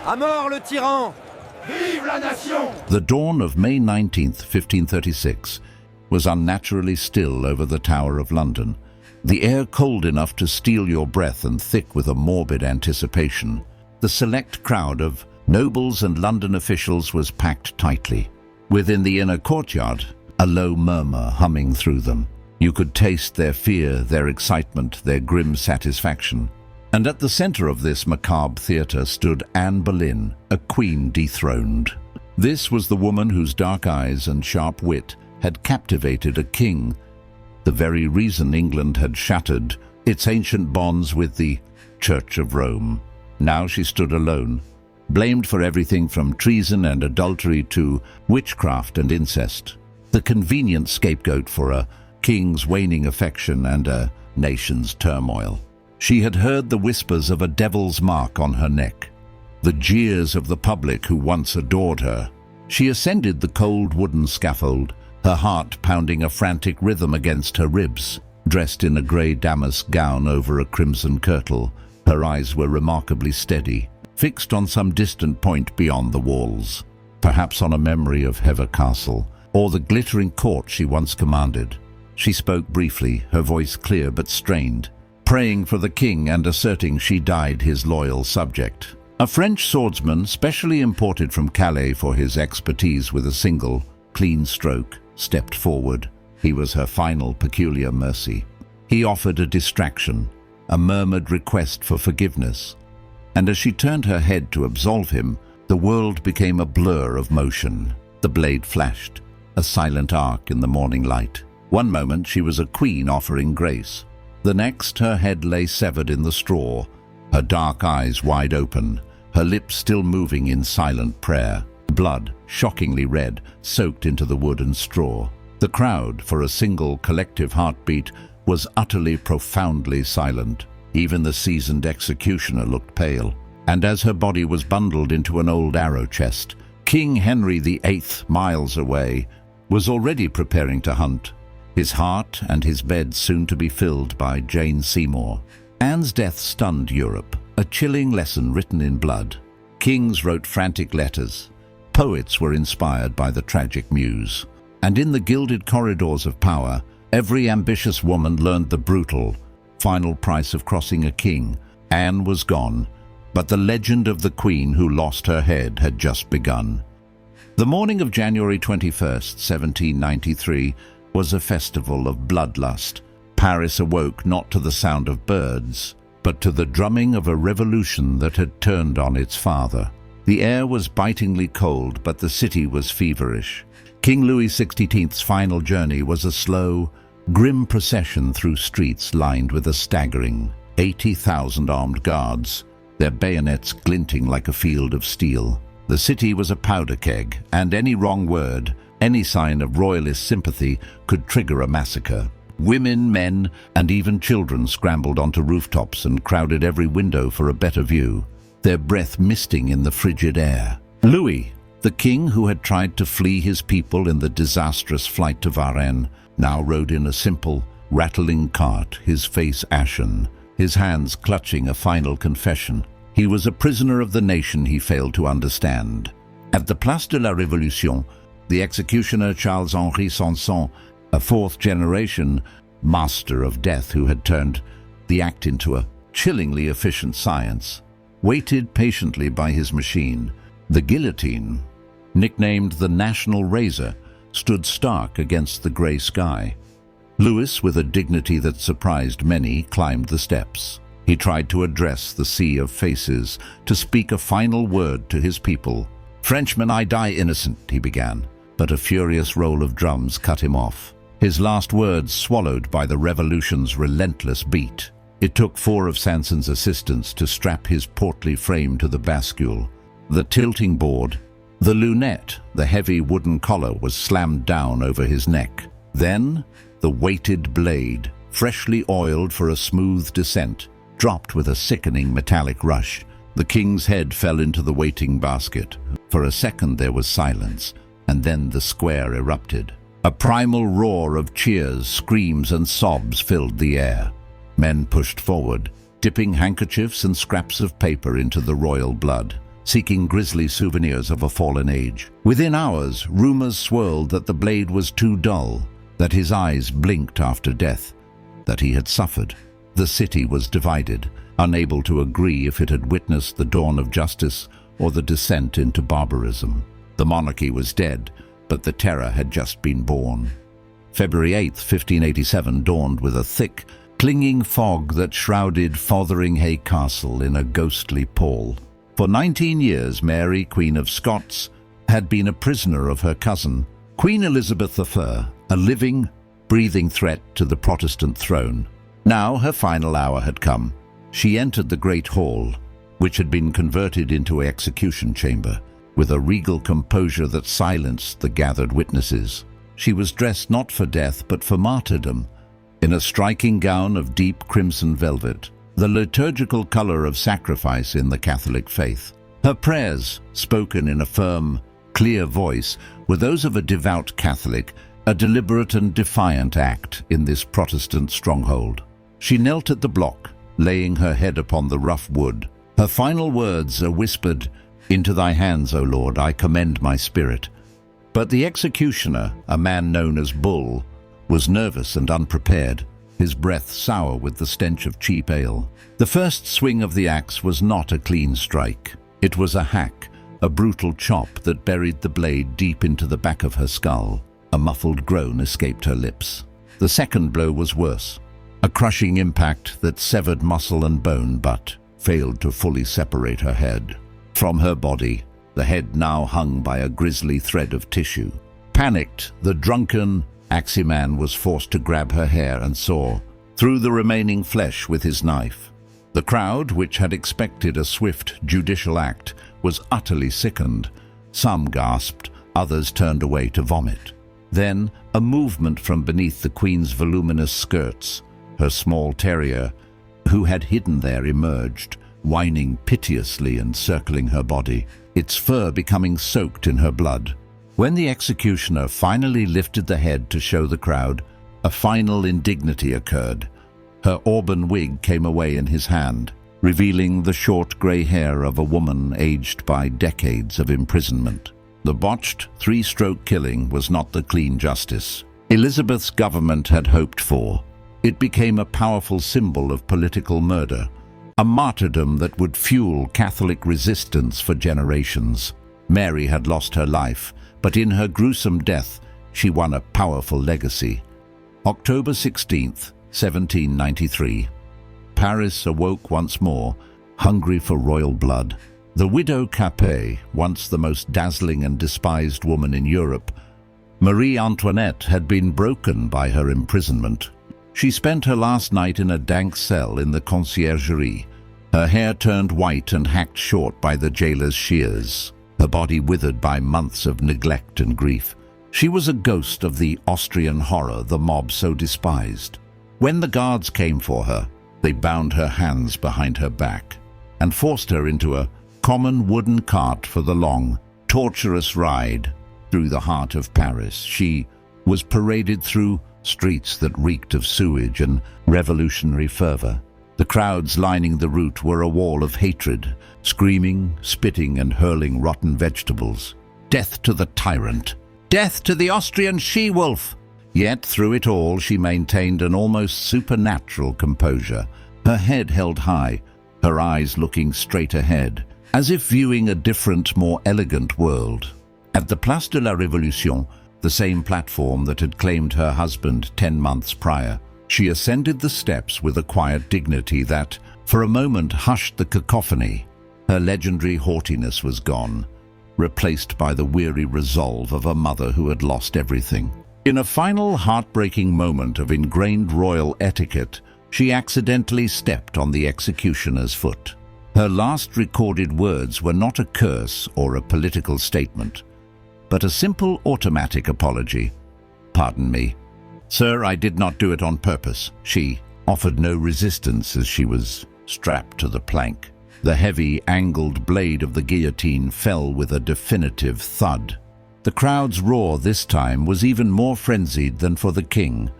À mort le tyran! Vive la nation! The dawn of May 19th, 1536, was unnaturally still over the Tower of London, the air cold enough to steal your breath and thick with a morbid anticipation. The select crowd of nobles and London officials was packed tightly. Within the inner courtyard, a low murmur humming through them. You could taste their fear, their excitement, their grim satisfaction. And at the center of this macabre theater stood Anne Boleyn, a queen dethroned. This was the woman whose dark eyes and sharp wit had captivated a king, the very reason England had shattered its ancient bonds with the Church of Rome. Now she stood alone, blamed for everything from treason and adultery to witchcraft and incest, the convenient scapegoat for a king's waning affection and a nation's turmoil. She had heard the whispers of a devil's mark on her neck, the jeers of the public who once adored her. She ascended the cold wooden scaffold, her heart pounding a frantic rhythm against her ribs. Dressed in a grey damask gown over a crimson kirtle, her eyes were remarkably steady, fixed on some distant point beyond the walls, perhaps on a memory of Hever Castle, or the glittering court she once commanded. She spoke briefly, her voice clear but strained, praying for the king and asserting she died his loyal subject. A French swordsman, specially imported from Calais for his expertise with a single, clean stroke, stepped forward. He was her final peculiar mercy. He offered a distraction, a murmured request for forgiveness. And as she turned her head to absolve him, the world became a blur of motion. The blade flashed, a silent arc in the morning light. One moment she was a queen offering grace. The next, her head lay severed in the straw, her dark eyes wide open, her lips still moving in silent prayer. Blood, shockingly red, soaked into the wood and straw. The crowd, for a single collective heartbeat, was utterly, profoundly silent. Even the seasoned executioner looked pale. And as her body was bundled into an old arrow chest, King Henry VIII, miles away, was already preparing to hunt, his heart and his bed soon to be filled by Jane Seymour. Anne's death stunned Europe, a chilling lesson written in blood. Kings wrote frantic letters. Poets were inspired by the tragic muse. And in the gilded corridors of power, every ambitious woman learned the brutal, final price of crossing a king. Anne was gone, but the legend of the queen who lost her head had just begun. The morning of January 21st, 1793, was a festival of bloodlust. Paris awoke not to the sound of birds, but to the drumming of a revolution that had turned on its father. The air was bitingly cold, but the city was feverish. King Louis XVI's final journey was a slow, grim procession through streets lined with a staggering 80,000 armed guards, their bayonets glinting like a field of steel. The city was a powder keg, and any wrong word, any sign of royalist sympathy could trigger a massacre. Women, men, and even children scrambled onto rooftops and crowded every window for a better view, their breath misting in the frigid air. Louis, the king who had tried to flee his people in the disastrous flight to Varennes, now rode in a simple, rattling cart, his face ashen, his hands clutching a final confession. He was a prisoner of the nation he failed to understand. At the Place de la Révolution, the executioner Charles-Henri Sanson, a fourth-generation master of death who had turned the act into a chillingly efficient science, waited patiently by his machine. The guillotine, nicknamed the National Razor, stood stark against the grey sky. Louis, with a dignity that surprised many, climbed the steps. He tried to address the sea of faces, to speak a final word to his people. "Frenchmen, I die innocent," he began, but a furious roll of drums cut him off, his last words swallowed by the revolution's relentless beat. It took 4 of Sanson's assistants to strap his portly frame to the bascule. The tilting board, the lunette, the heavy wooden collar was slammed down over his neck. Then, the weighted blade, freshly oiled for a smooth descent, dropped with a sickening metallic rush. The king's head fell into the waiting basket. For a second there was silence, and then the square erupted. A primal roar of cheers, screams, and sobs filled the air. Men pushed forward, dipping handkerchiefs and scraps of paper into the royal blood, seeking grisly souvenirs of a fallen age. Within hours, rumors swirled that the blade was too dull, that his eyes blinked after death, that he had suffered. The city was divided, unable to agree if it had witnessed the dawn of justice or the descent into barbarism. The monarchy was dead, but the terror had just been born. February 8, 1587 dawned with a thick, clinging fog that shrouded Fotheringhay Castle in a ghostly pall. For 19 years, Mary, Queen of Scots, had been a prisoner of her cousin, Queen Elizabeth I, a living, breathing threat to the Protestant throne. Now her final hour had come. She entered the great hall, which had been converted into an execution chamber, with a regal composure that silenced the gathered witnesses. She was dressed not for death but for martyrdom, in a striking gown of deep crimson velvet, the liturgical color of sacrifice in the Catholic faith. Her prayers, spoken in a firm, clear voice, were those of a devout Catholic, a deliberate and defiant act in this Protestant stronghold. She knelt at the block, laying her head upon the rough wood. Her final words are whispered, "Into thy hands, O Lord, I commend my spirit." But the executioner, a man known as Bull, was nervous and unprepared, his breath sour with the stench of cheap ale. The first swing of the axe was not a clean strike. It was a hack, a brutal chop that buried the blade deep into the back of her skull. A muffled groan escaped her lips. The second blow was worse, a crushing impact that severed muscle and bone but failed to fully separate her head. From her body, the head now hung by a grisly thread of tissue. Panicked, the drunken Axeman was forced to grab her hair and saw through the remaining flesh with his knife. The crowd, which had expected a swift judicial act, was utterly sickened. Some gasped, others turned away to vomit. Then, a movement from beneath the Queen's voluminous skirts. Her small terrier, who had hidden there, emerged, whining piteously and circling her body, its fur becoming soaked in her blood. When the executioner finally lifted the head to show the crowd, a final indignity occurred. Her auburn wig came away in his hand, revealing the short grey hair of a woman aged by decades of imprisonment. The botched three-stroke killing was not the clean justice Elizabeth's government had hoped for. It became a powerful symbol of political murder, a martyrdom that would fuel Catholic resistance for generations. Mary had lost her life, but in her gruesome death, she won a powerful legacy. October 16th, 1793. Paris awoke once more, hungry for royal blood. The widow Capet, once the most dazzling and despised woman in Europe, Marie Antoinette, had been broken by her imprisonment. She spent her last night in a dank cell in the conciergerie, her hair turned white and hacked short by the jailer's shears, her body withered by months of neglect and grief. She was a ghost of the Austrian horror the mob so despised. When the guards came for her, they bound her hands behind her back and forced her into a common wooden cart for the long, torturous ride through the heart of Paris. She was paraded through streets that reeked of sewage and revolutionary fervor. The crowds lining the route were a wall of hatred, screaming, spitting, and hurling rotten vegetables. Death to the tyrant! Death to the Austrian she-wolf! Yet through it all she maintained an almost supernatural composure, her head held high, her eyes looking straight ahead, as if viewing a different, more elegant world. At the Place de la Révolution, the same platform that had claimed her husband 10 months prior, she ascended the steps with a quiet dignity that, for a moment, hushed the cacophony. Her legendary haughtiness was gone, replaced by the weary resolve of a mother who had lost everything. In a final heartbreaking moment of ingrained royal etiquette, she accidentally stepped on the executioner's foot. Her last recorded words were not a curse or a political statement, but a simple automatic apology. "Pardon me. Sir, I did not do it on purpose." She offered no resistance as she was strapped to the plank. The heavy, angled blade of the guillotine fell with a definitive thud. The crowd's roar this time was even more frenzied than for the king.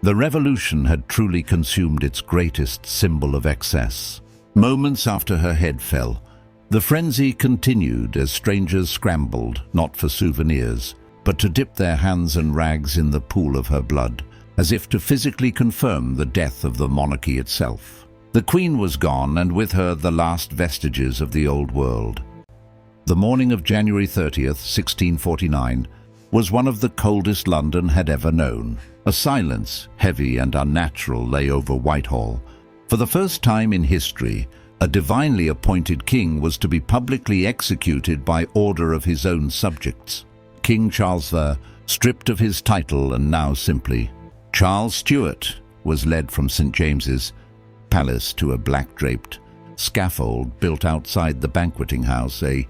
The revolution had truly consumed its greatest symbol of excess. Moments after her head fell, the frenzy continued as strangers scrambled, not for souvenirs, but to dip their hands and rags in the pool of her blood, as if to physically confirm the death of the monarchy itself. The Queen was gone, and with her the last vestiges of the old world. The morning of January 30th, 1649, was one of the coldest London had ever known. A silence, heavy and unnatural, lay over Whitehall. For the first time in history, a divinely appointed king was to be publicly executed by order of his own subjects. King Charles I, stripped of his title and now simply Charles Stuart, was led from St. James's Palace to a black-draped scaffold built outside the banqueting house, a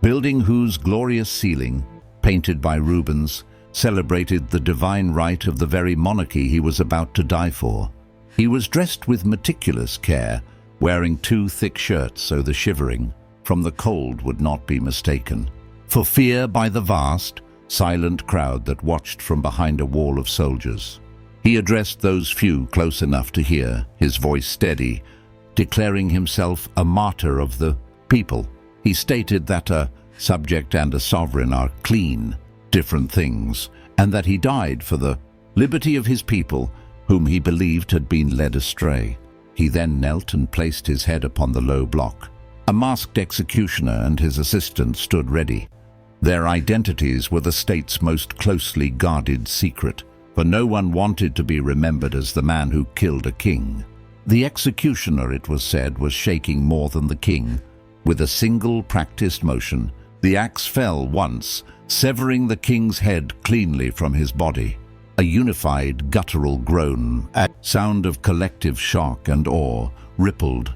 building whose glorious ceiling, painted by Rubens, celebrated the divine right of the very monarchy he was about to die for. He was dressed with meticulous care, wearing 2 thick shirts so the shivering from the cold would not be mistaken for fear by the vast, silent crowd that watched from behind a wall of soldiers. He addressed those few close enough to hear, his voice steady, declaring himself a martyr of the people. He stated that a subject and a sovereign are clean, different things, and that he died for the liberty of his people, whom he believed had been led astray. He then knelt and placed his head upon the low block. A masked executioner and his assistant stood ready. Their identities were the state's most closely guarded secret, for no one wanted to be remembered as the man who killed a king. The executioner, it was said, was shaking more than the king. With a single practiced motion, the axe fell once, severing the king's head cleanly from his body. A unified guttural groan, a sound of collective shock and awe, rippled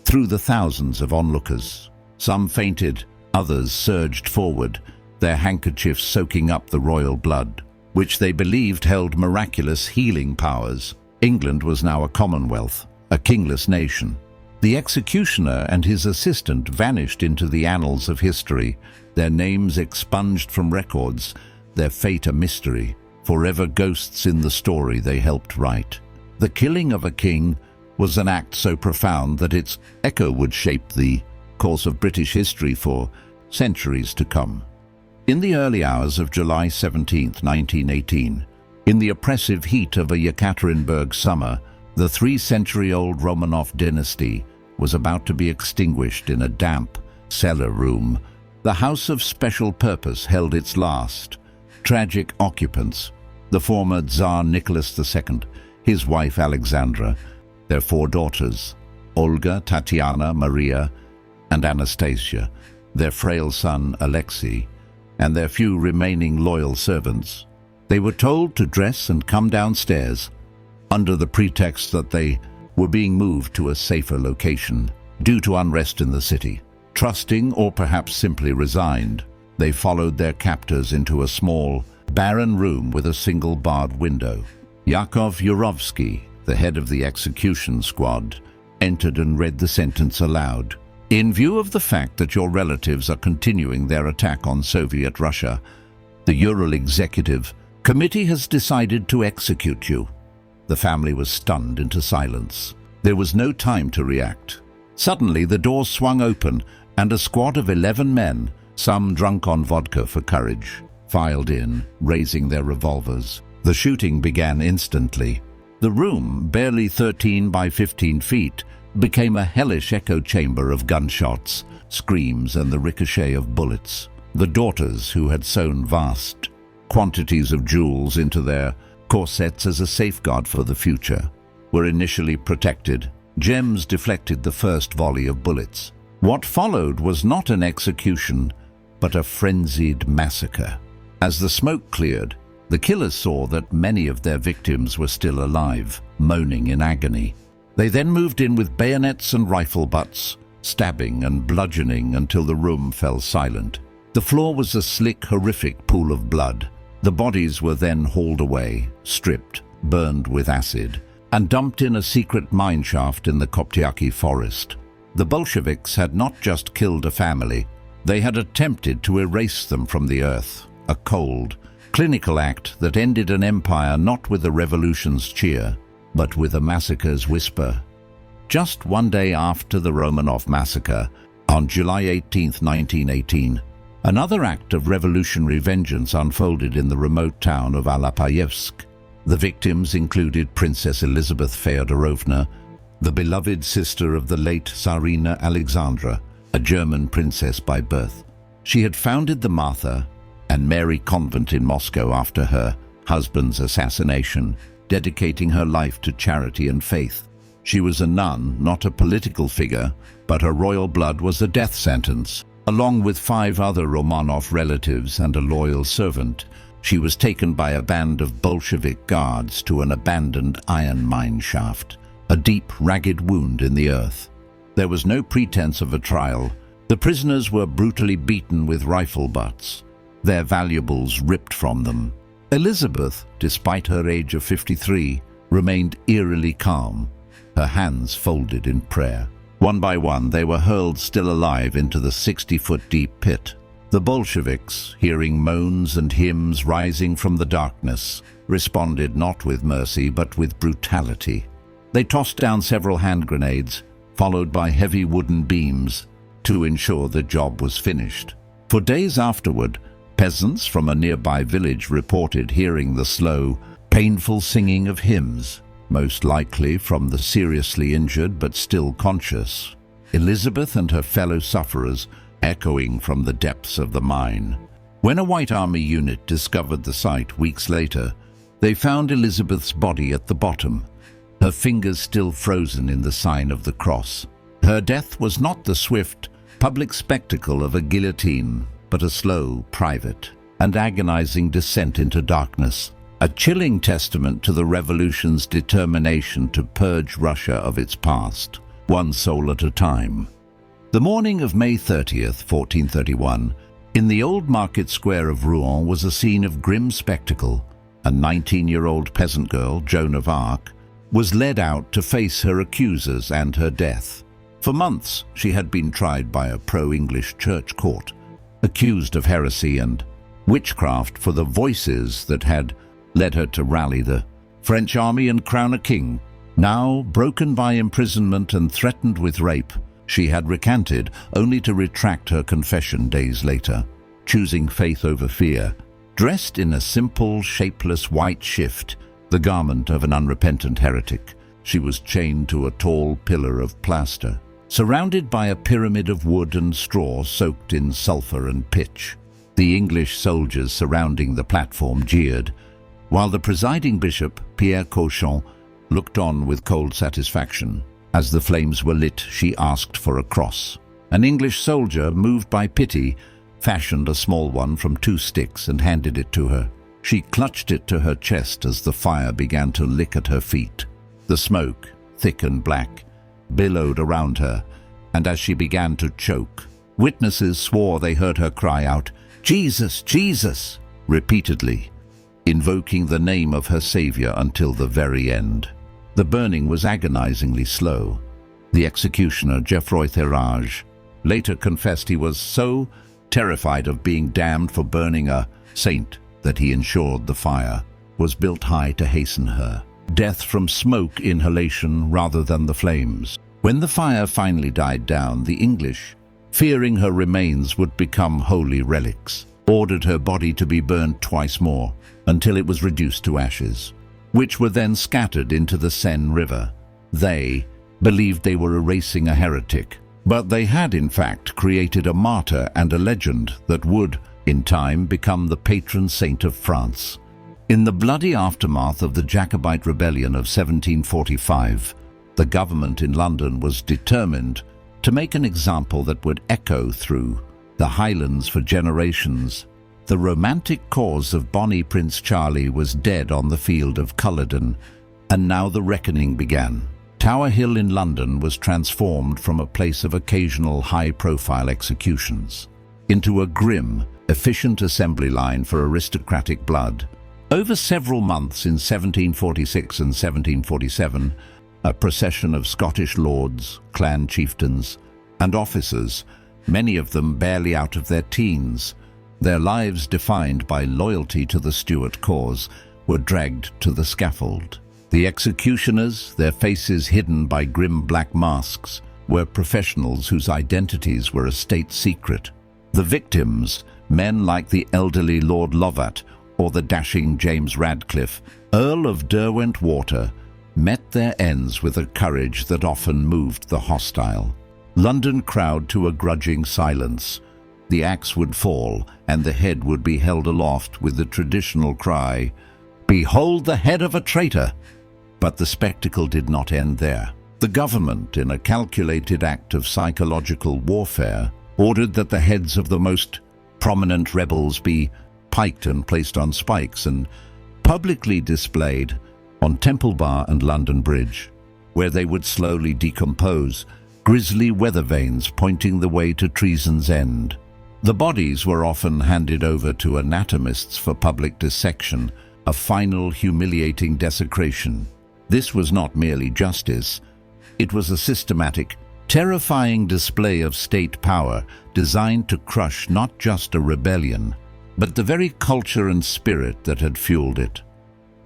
through the thousands of onlookers. Some fainted, others surged forward, their handkerchiefs soaking up the royal blood, which they believed held miraculous healing powers. England was now a commonwealth, a kingless nation. The executioner and his assistant vanished into the annals of history, their names expunged from records, their fate a mystery, forever ghosts in the story they helped write. The killing of a king was an act so profound that its echo would shape the course of British history for centuries to come. In the early hours of July 17, 1918, in the oppressive heat of a Yekaterinburg summer, the 3-century-old Romanov dynasty was about to be extinguished in a damp cellar room. The House of Special Purpose held its last. Tragic occupants, the former Tsar Nicholas II, his wife Alexandra, their 4 daughters, Olga, Tatiana, Maria, and Anastasia, their frail son Alexei, and their few remaining loyal servants. They were told to dress and come downstairs, under the pretext that they were being moved to a safer location due to unrest in the city. Trusting, or perhaps simply resigned, they followed their captors into a small, barren room with a single barred window. Yakov Yurovsky, the head of the execution squad, entered and read the sentence aloud. In view of the fact that your relatives are continuing their attack on Soviet Russia, the Ural Executive Committee has decided to execute you. The family was stunned into silence. There was no time to react. Suddenly, the door swung open, and a squad of 11 men, some drunk on vodka for courage, filed in, raising their revolvers. The shooting began instantly. The room, barely 13 by 15 feet, became a hellish echo chamber of gunshots, screams, and the ricochet of bullets. The daughters, who had sewn vast quantities of jewels into their corsets as a safeguard for the future, were initially protected. Gems deflected the first volley of bullets. What followed was not an execution, but a frenzied massacre. As the smoke cleared, the killers saw that many of their victims were still alive, moaning in agony. They then moved in with bayonets and rifle butts, stabbing and bludgeoning until the room fell silent. The floor was a slick, horrific pool of blood. The bodies were then hauled away, stripped, burned with acid, and dumped in a secret mine shaft in the Koptyaki forest. The Bolsheviks had not just killed a family, they had attempted to erase them from the earth. A cold, clinical act that ended an empire not with a revolution's cheer, but with a massacre's whisper. Just one day after the Romanov massacre, on July 18, 1918, another act of revolutionary vengeance unfolded in the remote town of Alapayevsk. The victims included Princess Elizabeth Feodorovna, the beloved sister of the late Tsarina Alexandra, a German princess by birth. She had founded the Martha and Mary Convent in Moscow after her husband's assassination, dedicating her life to charity and faith. She was a nun, not a political figure, but her royal blood was a death sentence. Along with 5 other Romanov relatives and a loyal servant, she was taken by a band of Bolshevik guards to an abandoned iron mine shaft, a deep, ragged wound in the earth. There was no pretense of a trial. The prisoners were brutally beaten with rifle butts, their valuables ripped from them. Elizabeth, despite her age of 53, remained eerily calm, her hands folded in prayer. One by one, they were hurled still alive into the 60-foot deep pit. The Bolsheviks, hearing moans and hymns rising from the darkness, responded not with mercy but with brutality. They tossed down several hand grenades, followed by heavy wooden beams, to ensure the job was finished. For days afterward, peasants from a nearby village reported hearing the slow, painful singing of hymns, most likely from the seriously injured but still conscious. Elizabeth and her fellow sufferers echoing from the depths of the mine. When a White Army unit discovered the site weeks later, they found Elizabeth's body at the bottom, her fingers still frozen in the sign of the cross. Her death was not the swift, public spectacle of a guillotine, but a slow, private, and agonizing descent into darkness, a chilling testament to the revolution's determination to purge Russia of its past, one soul at a time. The morning of May 30th, 1431, in the old market square of Rouen was a scene of grim spectacle. A 19-year-old peasant girl, Joan of Arc, was led out to face her accusers and her death. For months, she had been tried by a pro-English church court, accused of heresy and witchcraft for the voices that had led her to rally the French army and crown a king. Now, broken by imprisonment and threatened with rape, she had recanted, only to retract her confession days later, choosing faith over fear. Dressed in a simple, shapeless white shift, the garment of an unrepentant heretic, she was chained to a tall pillar of plaster, surrounded by a pyramid of wood and straw soaked in sulfur and pitch. The English soldiers surrounding the platform jeered, while the presiding bishop, Pierre Cauchon, looked on with cold satisfaction. As the flames were lit, she asked for a cross. An English soldier, moved by pity, fashioned a small one from 2 sticks and handed it to her. She clutched it to her chest as the fire began to lick at her feet. The smoke, thick and black, billowed around her, and as she began to choke, witnesses swore they heard her cry out, "Jesus, Jesus!" repeatedly, invoking the name of her savior until the very end. The burning was agonizingly slow. The executioner, Geoffroy Therage, later confessed he was so terrified of being damned for burning a saint that he ensured the fire was built high to hasten her death from smoke inhalation rather than the flames. When the fire finally died down, the English, fearing her remains would become holy relics, ordered her body to be burned twice more until it was reduced to ashes, which were then scattered into the Seine River. They believed they were erasing a heretic, but they had in fact created a martyr and a legend that would, in time, become the patron saint of France. In the bloody aftermath of the Jacobite rebellion of 1745, the government in London was determined to make an example that would echo through the Highlands for generations. The romantic cause of Bonnie Prince Charlie was dead on the field of Culloden, and now the reckoning began. Tower Hill in London was transformed from a place of occasional high-profile executions into a grim, efficient assembly line for aristocratic blood. Over several months in 1746 and 1747, a procession of Scottish lords, clan chieftains, and officers, many of them barely out of their teens, their lives defined by loyalty to the Stuart cause, were dragged to the scaffold. The executioners, their faces hidden by grim black masks, were professionals whose identities were a state secret. The victims, men like the elderly Lord Lovat or the dashing James Radcliffe, Earl of Derwentwater, met their ends with a courage that often moved the hostile. London crowed to a grudging silence. The axe would fall, and the head would be held aloft with the traditional cry, "Behold the head of a traitor!" But the spectacle did not end there. The government, in a calculated act of psychological warfare, ordered that the heads of the most prominent rebels be piked and placed on spikes and publicly displayed on Temple Bar and London Bridge, where they would slowly decompose, grisly weather vanes pointing the way to treason's end. The bodies were often handed over to anatomists for public dissection, a final humiliating desecration. This was not merely justice. It was a systematic, terrifying display of state power designed to crush not just a rebellion, but the very culture and spirit that had fueled it.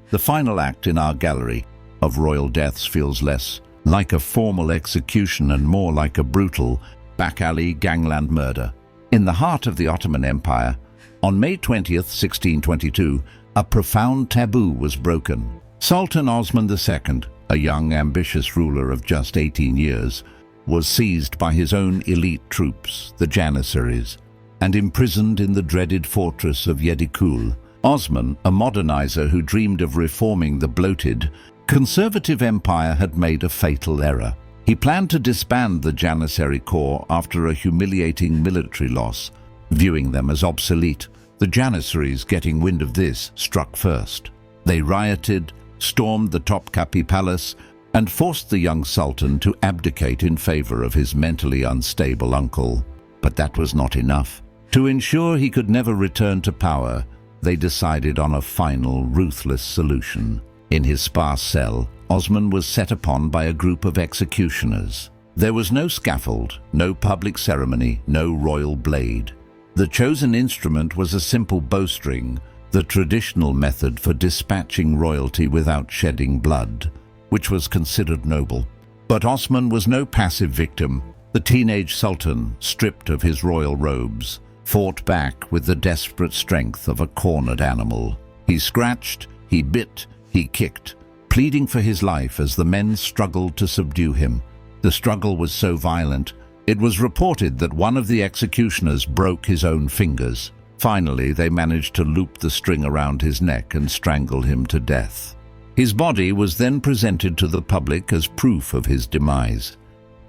The final act in our gallery of royal deaths feels less like a formal execution and more like a brutal, back-alley gangland murder. In the heart of the Ottoman Empire, on May 20th, 1622, a profound taboo was broken. Sultan Osman II, a young, ambitious ruler of just 18 years, was seized by his own elite troops, the Janissaries, and imprisoned in the dreaded fortress of Yedikul. Osman, a modernizer who dreamed of reforming the bloated, conservative empire, had made a fatal error. He planned to disband the Janissary Corps after a humiliating military loss, viewing them as obsolete. The Janissaries, getting wind of this, struck first. They rioted, stormed the Topkapi Palace, and forced the young sultan to abdicate in favor of his mentally unstable uncle. But that was not enough. To ensure he could never return to power, they decided on a final, ruthless solution. In his sparse cell, Osman was set upon by a group of executioners. There was no scaffold, no public ceremony, no royal blade. The chosen instrument was a simple bowstring, the traditional method for dispatching royalty without shedding blood, which was considered noble. But Osman was no passive victim. The teenage sultan, stripped of his royal robes, fought back with the desperate strength of a cornered animal. He scratched, he bit, he kicked, pleading for his life as the men struggled to subdue him. The struggle was so violent, it was reported that one of the executioners broke his own fingers. Finally, they managed to loop the string around his neck and strangle him to death. His body was then presented to the public as proof of his demise,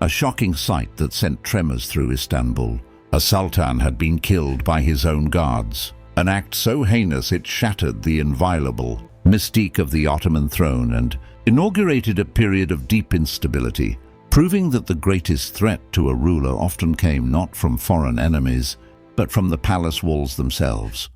a shocking sight that sent tremors through Istanbul. A sultan had been killed by his own guards, an act so heinous it shattered the inviolable mystique of the Ottoman throne and inaugurated a period of deep instability, proving that the greatest threat to a ruler often came not from foreign enemies, but from the palace walls themselves.